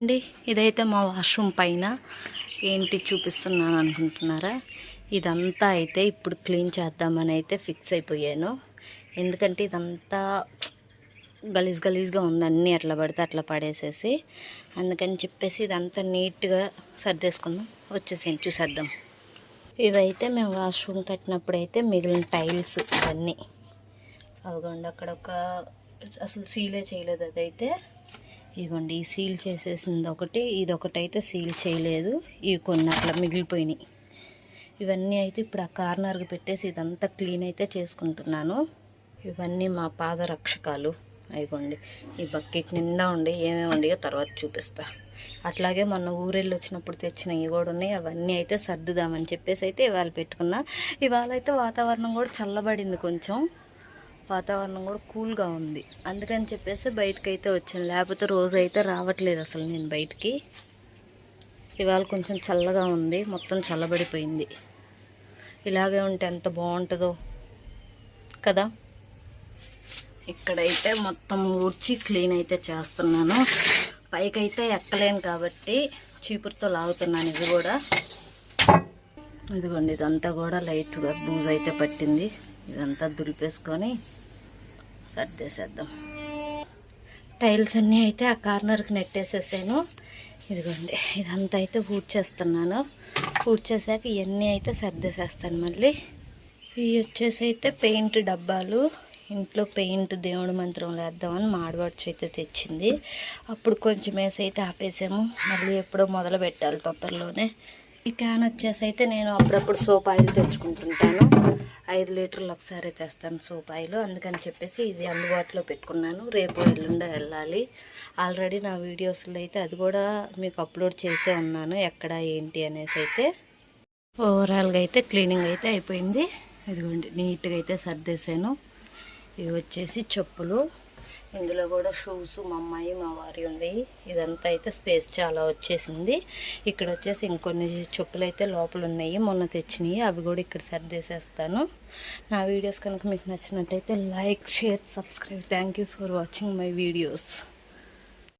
అండి ఇదైతే మా వాష్రూమ్ పైన ఏంటి చూపిస్తున్నాను అనుకుంటున్నారా? ఇదంతా అయితే ఇప్పుడు క్లీన్ చేద్దామని అయితే ఫిక్స్ అయిపోయాను. ఎందుకంటే ఇదంతా గలీజ్గా ఉంది, అన్నీ అట్లా పడితే అట్లా పడేసేసి. అందుకని చెప్పేసి ఇదంతా నీట్గా సర్దేసుకుందాం, వచ్చేసేయండి చూసేద్దాం. ఇవైతే మేము వాష్రూమ్ కట్టినప్పుడు అయితే మిగిలిన టైల్స్ ఇవన్నీ అవగండి. అక్కడ అసలు సీలే చేయలేదు, అదైతే ఇదిగోండి ఈ సీల్ చేసేసింది ఒకటి, ఇదొకటి అయితే సీల్ చేయలేదు. ఇవి కొన్ని అట్లా మిగిలిపోయినాయి. ఇవన్నీ అయితే ఇప్పుడు ఆ కార్నర్కి పెట్టేసి ఇదంతా క్లీన్ అయితే చేసుకుంటున్నాను. ఇవన్నీ మా పాదరక్షకాలు. అయిగోండి ఈ బకెట్ నిండా ఉండి ఏమేమి ఉండయో తర్వాత చూపిస్తా. అట్లాగే మొన్న ఊరెళ్ళి వచ్చినప్పుడు తెచ్చినవి కూడా ఉన్నాయి. అవన్నీ అయితే సర్దుదామని చెప్పేసి అయితే ఇవాళ పెట్టుకున్నా. ఇవాళ అయితే వాతావరణం కూడా చల్లబడింది, కొంచెం వాతావరణం కూడా కూల్గా ఉంది. అందుకని చెప్పేసి బయటకైతే వచ్చాను, లేకపోతే రోజు అయితే రావట్లేదు అసలు నేను బయటికి. ఇవాళ కొంచెం చల్లగా ఉంది, మొత్తం చల్లబడిపోయింది. ఇలాగే ఉంటే ఎంత బాగుంటుందో కదా. ఇక్కడైతే మొత్తం ఊడ్చి క్లీన్ అయితే చేస్తున్నాను. పైకైతే ఎక్కలేను కాబట్టి చీపురుతో లాగుతున్నాను. ఇది కూడా ఇదిగోండి, ఇదంతా కూడా లైట్గా బూజు అయితే పట్టింది. ఇదంతా దులిపేసుకొని సర్దేసేద్దాం. టైల్స్ అన్నీ అయితే ఆ కార్నర్కి నెట్టేసేసాను. ఇదిగోండి ఇదంతా అయితే ఊడ్చేస్తున్నాను. ఊడ్చేసాక ఇవన్నీ అయితే సర్దేసేస్తాను మళ్ళీ. ఇవి వచ్చేసి అయితే పెయింట్ డబ్బాలు. ఇంట్లో పెయింట్ దేవుడి మంత్రం వేద్దామని మాడవాడ్చి అయితే తెచ్చింది. అప్పుడు కొంచెం వేసి అయితే ఆపేసాము, మళ్ళీ ఎప్పుడో మొదలు పెట్టాలి తొందరలోనే. ఈ క్యాన్ వచ్చేసి అయితే నేను అప్పుడప్పుడు సోప్ ఆయిల్ తెచ్చుకుంటుంటాను. 5 లీటర్లు ఒకసారి తెస్తాను సోప్ ఆయిల్. అందుకని చెప్పేసి ఇది అందుబాటులో పెట్టుకున్నాను. రేపు ఎల్లుండి వెళ్ళాలి. ఆల్రెడీ నా వీడియోస్లో అయితే అది కూడా మీకు అప్లోడ్ చేసే ఉన్నాను, ఎక్కడ ఏంటి అనేసి. అయితే ఓవరాల్గా అయితే క్లీనింగ్ అయితే అయిపోయింది. ఇదిగోండి నీట్గా అయితే సర్దేశాను. ఇవి వచ్చేసి చెప్పులు, ఇందులో కూడా షూస్ మా అమ్మాయి మా వారి ఉండేవి. ఇదంతా అయితే స్పేస్ చాలా వచ్చేసింది. ఇక్కడ వచ్చేసి ఇంకొన్ని చెప్పులు అయితే లోపల ఉన్నాయి, మొన్న తెచ్చినాయి. అవి కూడా ఇక్కడ సర్దేసేస్తాను. నా వీడియోస్ కనుక మీకు నచ్చినట్టయితే like, share, subscribe. Thank you for watching my videos.